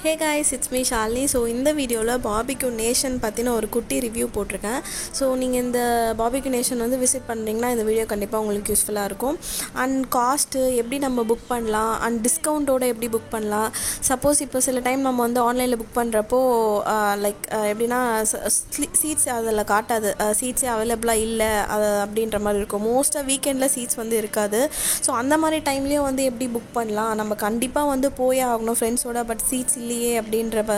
Hey guys, it's me Shalini. So இந்த வீடியோவில் barbecue nation பற்றின ஒரு குட்டி ரிவ்யூ போட்டிருக்கேன். ஸோ நீங்கள் இந்த பார்பிக்யூ நேஷன் வந்து விசிட் பண்ணுறீங்கன்னா இந்த வீடியோ கண்டிப்பாக உங்களுக்கு யூஸ்ஃபுல்லாக இருக்கும். அண்ட் காஸ்ட்டு எப்படி நம்ம புக் பண்ணலாம், அண்ட் டிஸ்கவுண்ட்டோடு எப்படி புக் பண்ணலாம். சப்போஸ் இப்போ சில டைம் நம்ம வந்து ஆன்லைனில் புக் பண்ணுறப்போ எப்படின்னா சீட்ஸ் அதில் காட்டாது, சீட்ஸே அவைலபிளாக இல்லை அப்படின்ற மாதிரி இருக்கும். மோஸ்ட்டாக வீக்கெண்டில் சீட்ஸ் வந்து இருக்காது. ஸோ அந்த மாதிரி டைம்லேயும் வந்து எப்படி புக் பண்ணலாம், நம்ம கண்டிப்பாக வந்து போயே ஆகணும் ஃப்ரெண்ட்ஸோட, பட் சீட்ஸ் இல்லையே அப்படின்றப்ப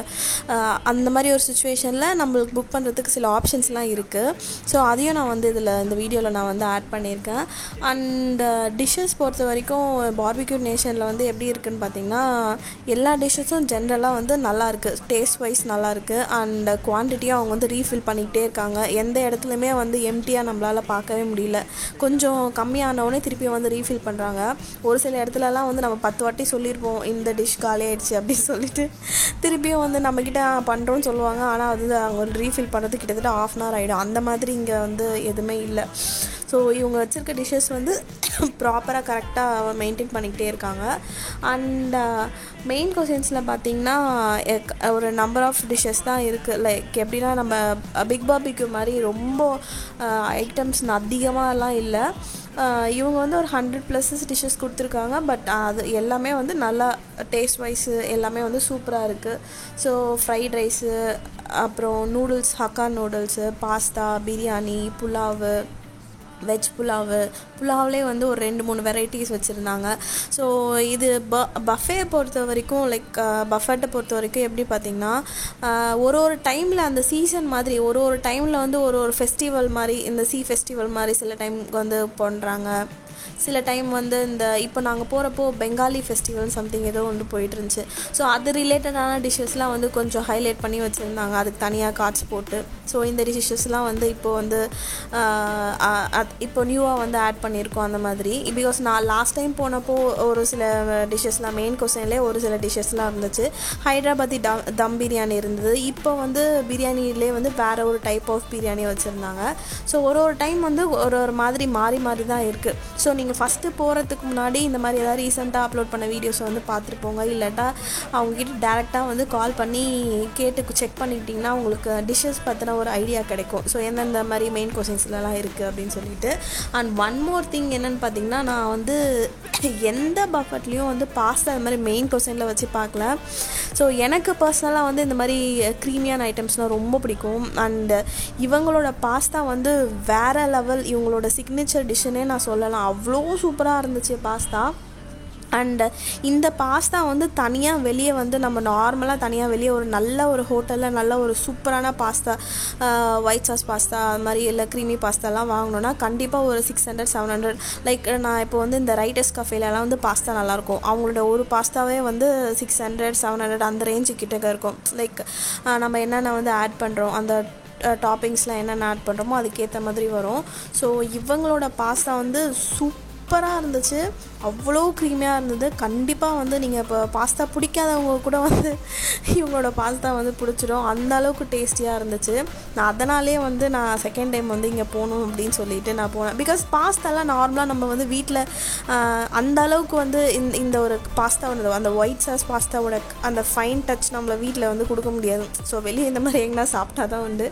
அந்த மாதிரி ஒரு சுச்சுவேஷனில் நம்மளுக்கு புக் பண்ணுறதுக்கு சில ஆப்ஷன்ஸ்லாம் இருக்குது. ஸோ அதையும் நான் வந்து இந்த வீடியோவில் நான் வந்து ஆட் பண்ணியிருக்கேன். அண்ட் டிஷ்ஷஸ் பொறுத்த வரைக்கும் பார்பிக்யூ நேஷனில் வந்து எப்படி இருக்குதுன்னு பார்த்தீங்கன்னா, எல்லா டிஷ்ஷஸும் ஜென்ரலாக வந்து நல்லாயிருக்கு, டேஸ்ட் வைஸ் நல்லாயிருக்கு. அண்ட் குவான்டிட்டியும் அவங்க வந்து ரீஃபில் பண்ணிக்கிட்டே இருக்காங்க. எந்த இடத்துலையுமே வந்து எம்டியாக நம்மளால் பார்க்கவே முடியல. கொஞ்சம் கம்மியானவுடனே திருப்பி வந்து ரீஃபில் பண்ணுறாங்க. ஒரு சில இடத்துலலாம் வந்து நம்ம 10 வாட்டி சொல்லியிருப்போம் இந்த டிஷ் காலி ஆயிடுச்சு அப்படின்னு சொல்லிட்டு, திருப்பியும் வந்து நம்மக்கிட்ட பண்ணுறோன்னு சொல்லுவாங்க. ஆனால் அது அவங்க ரீஃபில் பண்ணுறது கிட்டத்தட்ட 1/2 hour ஆகிடும். அந்த மாதிரி இங்கே வந்து எதுவுமே இல்லை. ஸோ இவங்க வச்சுருக்க டிஷ்ஷஸ் வந்து ப்ராப்பராக கரெக்டாக மெயின்டைன் பண்ணிக்கிட்டே இருக்காங்க. அண்ட் மெயின் கொஷின்ஸில் பார்த்திங்கன்னா ஒரு நம்பர் ஆஃப் டிஷ்ஷஸ் தான் இருக்குது. லைக் எப்படின்னா நம்ம பிக் பார்பிக்யூ மாதிரி ரொம்ப ஐட்டம்ஸ் அதிகமாகலாம் இல்லை. இவங்க வந்து ஒரு 100+ டிஷ்ஷஸ் கொடுத்துருக்காங்க. பட் அது எல்லாமே வந்து நல்லா டேஸ்ட் வைஸு எல்லாமே வந்து சூப்பராக இருக்குது. ஸோ ஃப்ரைட் ரைஸு, அப்புறம் noodles, hakka noodles, pasta, biryani, pulao, veg புலாவ்லேயே வந்து ஒரு 2-3 வெரைட்டிஸ் வச்சுருந்தாங்க. ஸோ இது பஃபே பொறுத்த வரைக்கும் பஃபெட்டை பொறுத்த வரைக்கும் எப்படி பார்த்திங்கன்னா, ஒரு டைமில் அந்த சீசன் மாதிரி ஒரு டைமில் வந்து ஒரு ஃபெஸ்டிவல் மாதிரி, இந்த ஃபெஸ்டிவல் மாதிரி சில டைம் வந்து பண்ணுறாங்க. சில டைம் வந்து இந்த இப்போ நாங்கள் போகிறப்போ பெங்காலி ஃபெஸ்டிவல் சம்திங் ஏதோ ஒன்று போயிட்டு இருந்துச்சு. ஸோ அது ரிலேட்டடான டிஷ்ஷஸ்லாம் வந்து கொஞ்சம் ஹைலைட் பண்ணி வச்சுருந்தாங்க, அதுக்கு தனியாக கார்ட்ஸ் போட்டு. ஸோ இந்த டிஷ்ஷஸ்லாம் வந்து இப்போ நியூவாக வந்து ஆட் பண்ணியிருக்கோம் அந்த மாதிரி. பிகாஸ் நான் லாஸ்ட் டைம் போனப்போ ஒரு சில டிஷ்ஷஸ்லாம் மெயின் கொஸ்டின்லேயே ஒரு சில டிஷ்ஷஸ்லாம் இருந்துச்சு. ஹைதராபாத்தி தம் பிரியாணி இருந்தது. இப்போ வந்து பிரியாணிலே வந்து வேறு ஒரு டைப் ஆஃப் பிரியாணி வச்சுருந்தாங்க. ஸோ ஒரு டைம் வந்து ஒரு மாதிரி மாறி தான் இருக்குது. ஸோ நீங்கள் ஃபஸ்ட்டு போகிறதுக்கு முன்னாடி இந்த மாதிரி ஏதாவது ரீசெண்டாக அப்லோட் பண்ண வீடியோஸை வந்து பார்த்துருப்போங்க. இல்லாட்டா அவங்கக்கிட்ட டேரெக்டாக வந்து கால் பண்ணி கேட்டு செக் பண்ணிக்கிட்டிங்கன்னா உங்களுக்கு டிஷ்ஷஸ் பற்றின ஒரு ஐடியா கிடைக்கும். ஸோ எந்தெந்த மாதிரி மெயின் கொஷின்ஸ்லாம் இருக்குது அப்படின்னு சொல்லிட்டு. அண்ட் ஒன் மோர் திங் என்னென்னு பார்த்தீங்கன்னா, நான் வந்து எந்த பஃபெட்லேயும் வந்து பாஸ்தா இந்த மாதிரி மெயின் கொஷினில் வச்சு பார்க்கல. ஸோ எனக்கு பர்சனலாக வந்து இந்த மாதிரி க்ரீமியான ஐட்டம்ஸ்னால் ரொம்ப பிடிக்கும். அண்டு இவங்களோட பாஸ்தா வந்து வேறு லெவல், இவங்களோட சிக்னேச்சர் டிஷ்ஷுன்னே நான் சொல்லலாம். அவ்வளோ சூப்பராக இருந்துச்சு பாஸ்தா. அண்டு இந்த பாஸ்தா வந்து தனியாக வெளியே வந்து நம்ம நார்மலாக தனியாக வெளியே ஒரு நல்ல ஒரு ஹோட்டலில் நல்ல ஒரு சூப்பரான பாஸ்தா, ஒயிட் சாஸ் பாஸ்தா அது மாதிரி இல்லை க்ரீமி பாஸ்தாலாம் வாங்கினோன்னா கண்டிப்பாக ஒரு 600-700. லைக் நான் இப்போ வந்து இந்த ரைட்டர்ஸ் கஃபேலலாம் வந்து பாஸ்தா நல்லாயிருக்கும். அவங்களோட ஒரு பாஸ்தாவே வந்து 600-700 அந்த ரேஞ்சு கிட்டக்க இருக்கும். லைக் நம்ம என்னென்ன வந்து ஆட் பண்ணுறோம், அந்த டாப்பிங்ஸ்லாம் என்னென்ன ஆட் பண்ணுறோமோ அதுக்கேற்ற மாதிரி வரும். ஸோ இவங்களோட பாஸ்தா வந்து சூப்பராக இருந்துச்சு, அவ்வளோ க்ரீமியாக இருந்தது. கண்டிப்பாக வந்து நீங்கள் இப்போ பாஸ்தா பிடிக்காதவங்க கூட வந்து இவங்களோட பாஸ்தா வந்து பிடிச்சிடும், அந்த அளவுக்கு டேஸ்டியாக இருந்துச்சு. நான் அதனாலே வந்து நான் செகண்ட் டைம் வந்து இங்கே போகணும் அப்படின்னு சொல்லிட்டு நான் போனேன். பிகாஸ் பாஸ்தாலாம் நார்மலாக நம்ம வந்து வீட்டில் அந்த அளவுக்கு வந்து இந்த ஒரு பாஸ்தா வந்து அந்த ஒயிட் சாஸ் பாஸ்தாவோட அந்த ஃபைன் டச் நம்மளை வீட்டில் வந்து கொடுக்க முடியாது. ஸோ வெளியே இந்த மாதிரி எங்கன்னா சாப்பிட்டா தான் உண்டு.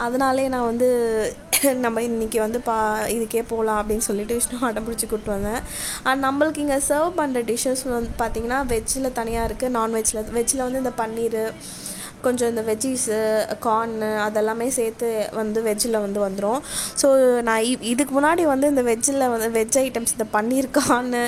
அதனாலே நான் வந்து நம்ம இன்றைக்கி வந்து இதுக்கே போகலாம் அப்படின்னு சொல்லிட்டு விஷ்ணு அடம் பிடிச்சி கூப்பிட்டு வந்தேன். அண்ட் நம்மளுக்கு இங்கே சர்வ் பண்ணுற டிஷ்ஷஸ் வந்து பார்த்திங்கன்னா வெஜ்ஜில் தனியாக இருக்குது, வெஜ்ஜில் வந்து இந்த பன்னீர், கொஞ்சம் இந்த வெஜ்ஜீஸு, கார்னு அதெல்லாமே சேர்த்து வந்து வெஜ்ஜில் வந்து வந்துடும். ஸோ நான் இதுக்கு முன்னாடி வந்து இந்த வெஜ்ஜில் வந்து வெஜ் ஐட்டம்ஸ் இந்த பன்னீர், கார்னு,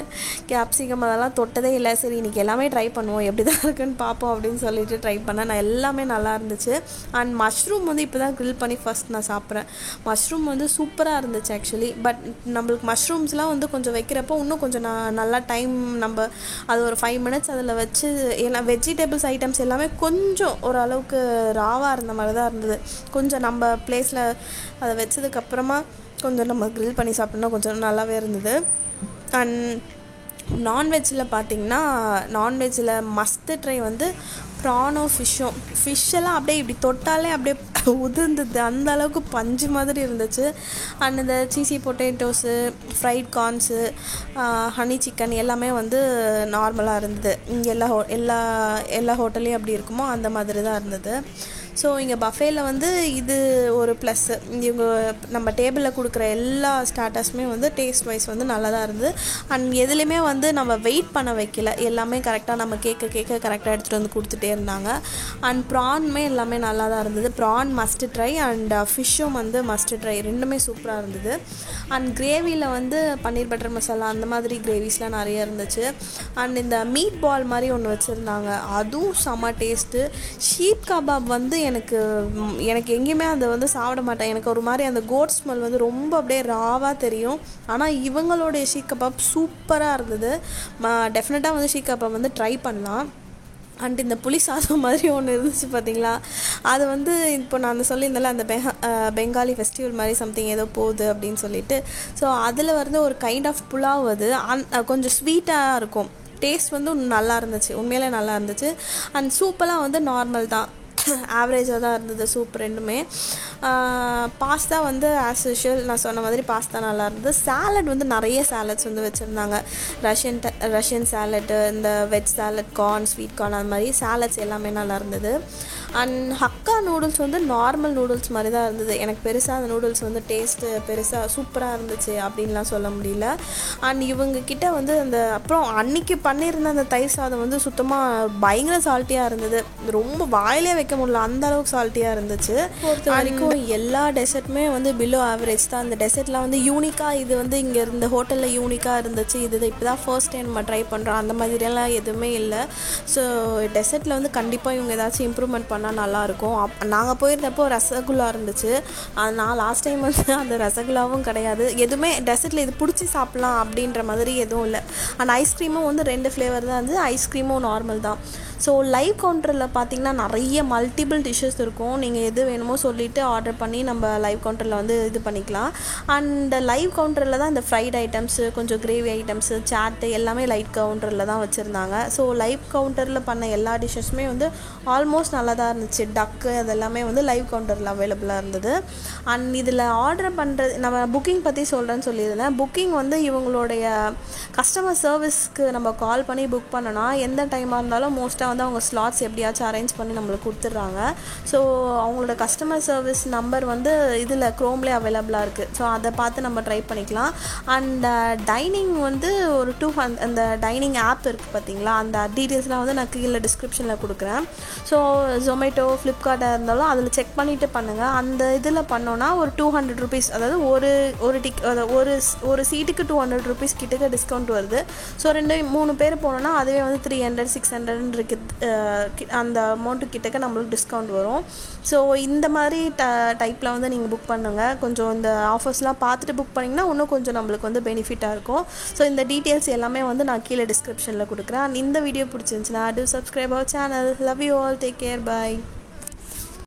கேப்சிகம் அதெல்லாம் தொட்டதே இல்லை. சரி இன்றைக்கி எல்லாமே ட்ரை பண்ணுவோம், எப்படி தான் இருக்குன்னு பார்ப்போம் அப்படின்னு சொல்லிட்டு ட்ரை பண்ணேன். நான் எல்லாமே நல்லா இருந்துச்சு. அண்ட் மஷ்ரூம் வந்து இப்போ தான் க்ரில் பண்ணி ஃபஸ்ட் நான் சாப்பிட்றேன். மஷ்ரூம் வந்து சூப்பராக இருந்துச்சு ஆக்சுவலி. பட் நம்மளுக்கு மஷ்ரூம்ஸ்லாம் வந்து கொஞ்சம் வைக்கிறப்போ இன்னும் கொஞ்சம் நல்லா டைம், நம்ம அது ஒரு 5 minutes அதில் வச்சு, ஏன்னா வெஜிடபிள்ஸ் ஐட்டம்ஸ் எல்லாமே கொஞ்சம் ஒரு அளவுக்கு ராவாக இருந்த மாதிரி தான் இருந்தது. கொஞ்சம் நம்ம பிளேஸில் அதை வச்சதுக்கப்புறமா கொஞ்சம் நம்ம க்ரில் பண்ணி சாப்பிட்டோம்னா கொஞ்சம் நல்லாவே இருந்தது. அண்ட் நான்வெஜ்ஜில் பார்த்திங்கன்னா நான்வெஜ்ஜில் மஸ்ட் ட்ரை வந்து ப்ரானும் ஃபிஷ்ஷெல்லாம் அப்படியே இப்படி தொட்டாலே அப்படியே உதிர்ந்தது, அந்த அளவுக்கு பஞ்சு மாதிரி இருந்துச்சு. அண்ட் இந்த சீசி potatoes, fried corns, honey chicken எல்லாமே வந்து நார்மலாக இருந்தது. இங்கே எல்லா ஹோட்டல்லையும் எப்படி இருக்குமோ அந்த மாதிரி தான் இருந்தது. ஸோ இங்கே பஃபேல வந்து இது ஒரு ப்ளஸ்ஸு. இவங்க நம்ம டேபிளில் கொடுக்குற எல்லா ஸ்டார்டர்ஸுமே வந்து டேஸ்ட் வைஸ் வந்து நல்லா தான் இருந்தது. அண்ட் எதுலேயுமே வந்து நம்ம வெயிட் பண்ண வைக்கல, எல்லாமே கரெக்டாக நம்ம கேட்க கரெக்டாக எடுத்துகிட்டு வந்து கொடுத்துட்டே இருந்தாங்க. அண்ட் ப்ரான்மே எல்லாமே நல்லா தான் இருந்தது. ப்ரான் மஸ்ட் ட்ரை அண்ட் ஃபிஷ்ஷும் வந்து மஸ்ட் ட்ரை, ரெண்டுமே சூப்பராக இருந்தது. அண்ட் கிரேவியில் வந்து பன்னீர் பட்டர் மசாலா அந்த மாதிரி கிரேவிஸ்லாம் நிறைய இருந்துச்சு. அண்ட் இந்த மீட் பால் மாதிரி ஒன்று வச்சுருந்தாங்க, அதுவும் செம்ம டேஸ்ட்டு. ஷீப் கபாப் வந்து எனக்கு எங்கேயுமே அதை வந்து சாப்பிட மாட்டேன், எனக்கு ஒரு மாதிரி அந்த கோட் ஸ்மெல் வந்து ரொம்ப அப்படியே ராவாக தெரியும். ஆனால் இவங்களுடைய ஷீக் கபாப் சூப்பராக இருந்தது. டெஃபினட்டாக வந்து ஷீக் கபாப் வந்து ட்ரை பண்ணலாம். அண்ட் இந்த புளி சாதம் மாதிரி ஒன்று இருந்துச்சு பார்த்தீங்களா, அது வந்து இப்போ நான் சொல்லியிருந்தேன்ல அந்த பெங்காலி ஃபெஸ்டிவல் மாதிரி சம்திங் ஏதோ போகுது அப்படின்னு சொல்லிட்டு. ஸோ அதில் வந்து ஒரு கைண்ட் ஆஃப் புலாவ், அது கொஞ்சம் ஸ்வீட்டாக இருக்கும். டேஸ்ட் வந்து நல்லா இருந்துச்சு, உண்மையிலே நல்லா இருந்துச்சு. அண்ட் சூப்பெல்லாம் வந்து நார்மல் தான், ஆவரேஜாக தான் இருந்தது சூப் ரெண்டுமே. பாஸ்தா வந்து ஆஸ் யூஷுவல் நான் சொன்ன மாதிரி பாஸ்தா நல்லா இருந்தது. சாலட் வந்து நிறைய சாலட்ஸ் வந்து வச்சுருந்தாங்க. ரஷ்யன் சாலட்டு, இந்த veg salad, corn, sweet corn, அந்த மாதிரி சாலட்ஸ் எல்லாமே நல்லா இருந்தது. அண்ட் ஹக்கா நூடுல்ஸ் வந்து நார்மல் நூடுல்ஸ் மாதிரி தான் இருந்தது. எனக்கு பெருசாக அந்த நூடுல்ஸ் வந்து டேஸ்ட்டு பெருசாக சூப்பராக இருந்துச்சு அப்படின்லாம் சொல்ல முடியல. அண்ட் இவங்கக்கிட்ட வந்து அந்த அப்புறம் அன்றைக்கி பண்ணியிருந்த அந்த தயிர் சாதம் வந்து சுத்தமாக பயங்கர சால்ட்டியாக இருந்தது, ரொம்ப வாயிலே வைக்க முடியல, அந்த அளவுக்கு சால்ட்டியாக இருந்துச்சு. பொறுத்த வரைக்கும் எல்லா டெசர்ட்டுமே வந்து பிலோ ஆவரேஜ் தான். அந்த டெசர்ட்லாம் வந்து யூனிக்காக, இது வந்து இங்கே இருந்த ஹோட்டலில் யூனிக்காக இருந்துச்சு, இது இப்போ தான் ஃபர்ஸ்ட் டைம் நம்ம ட்ரை பண்ணுறோம், அந்த மாதிரியெல்லாம் எதுவுமே இல்லை. ஸோ டெசர்ட்டில் வந்து கண்டிப்பாக இவங்க ஏதாச்சும் இம்ப்ரூவ்மெண்ட் பண்ணால் நல்லாயிருக்கும். நாங்கள் போயிருந்தப்போ ரசகுல்லா இருந்துச்சு, நான் லாஸ்ட் டைம் வந்து அந்த ரசகுல்லாவும் கிடையாது. எதுவுமே டெசர்ட்டில் இது பிடிச்சி சாப்பிட்லாம் அப்படின்ற மாதிரி எதுவும் இல்லை. அண்ட் ஐஸ்கிரீமும் வந்து 2 ஃப்ளேவர் தான் இருந்தது, ஐஸ்கிரீமும் நார்மல் தான். ஸோ லைவ் கவுண்டரில் பார்த்திங்கன்னா நிறைய மல்டிபிள் டிஷ்ஷஸ் இருக்கும், நீங்கள் எது வேணுமோ சொல்லிவிட்டு ஆர்டர் பண்ணி நம்ம லைவ் கவுண்டரில் வந்து இது பண்ணிக்கலாம். அண்ட் லைவ் கவுண்டரில் தான் இந்த ஃப்ரைட் ஐட்டம்ஸு, கொஞ்சம் கிரேவி ஐட்டம்ஸு, சாட்டு எல்லாமே லைவ் கவுண்டரில் தான் வச்சுருந்தாங்க. ஸோ லைவ் கவுண்டரில் பண்ண எல்லா டிஷ்ஷஸுமே வந்து ஆல்மோஸ்ட் நல்லா தான் இருந்துச்சு. டக்கு அதெல்லாமே வந்து லைவ் கவுண்டரில் அவைலபிளாக இருந்தது. அண்ட் இதில் ஆர்டர் பண்ணுறது, நம்ம புக்கிங் பற்றி சொல்கிறேன்னு சொல்லியிருந்தேன். புக்கிங் வந்து இவங்களுடைய கஸ்டமர் சர்வீஸ்க்கு நம்ம கால் பண்ணி புக் பண்ணோன்னா எந்த டைமாக இருந்தாலும் மோஸ்ட்டாக வந்து அவங்க ஸ்லாட்ஸ் எப்படியாச்சும் அரேஞ்ச் பண்ணி நம்மளுக்கு கொடுத்துட்றாங்க. ஸோ அவங்களோட கஸ்டமர் சர்வீஸ் நம்பர் வந்து இதில் க்ரோம்லேயே அவைலபிளாக இருக்குது. ஸோ அதை பார்த்து நம்ம ட்ரை பண்ணிக்கலாம். அண்ட் டைனிங் வந்து ஒரு 200 அந்த டைனிங் ஆப் இருக்குது பார்த்தீங்களா, அந்த டீட்டெயில்ஸ்லாம் வந்து நான் கீழே டிஸ்கிரிப்ஷனில் கொடுக்குறேன். ஸோ ஜொமேட்டோ, ஃப்ளிப்கார்ட்டாக இருந்தாலும் அதில் செக் பண்ணிவிட்டு பண்ணுங்கள். அந்த இதில் பண்ணோன்னா ஒரு 200 ருபீஸ், அதாவது ஒரு சீட்டுக்கு 200 ருபீஸ் கிட்டக்க டிஸ்கவுண்ட் வருது. ஸோ 2-3 பேர் போனோன்னா அதுவே வந்து 300-600 இருக்குது, அந்த அமௌண்ட்டு கிட்டக்க நம்மளுக்கு டிஸ்கவுண்ட் வரும். ஸோ இந்த மாதிரி டைப்பில் வந்து நீங்கள் புக் பண்ணுங்கள். கொஞ்சம் இந்த ஆஃபர்ஸ்லாம் பார்த்துட்டு புக் பண்ணிங்கன்னா இன்னும் கொஞ்சம் நம்மளுக்கு வந்து பெனிஃபிட்டாக இருக்கும். ஸோ இந்த டீட்டெயில்ஸ் எல்லாமே வந்து நான் கீழே டிஸ்கிரிப்ஷனில் கொடுக்குறேன். இந்த வீடியோ பிடிச்சிருந்துச்சுன்னா do subscribe our channel. Love you all. Take care. Bye.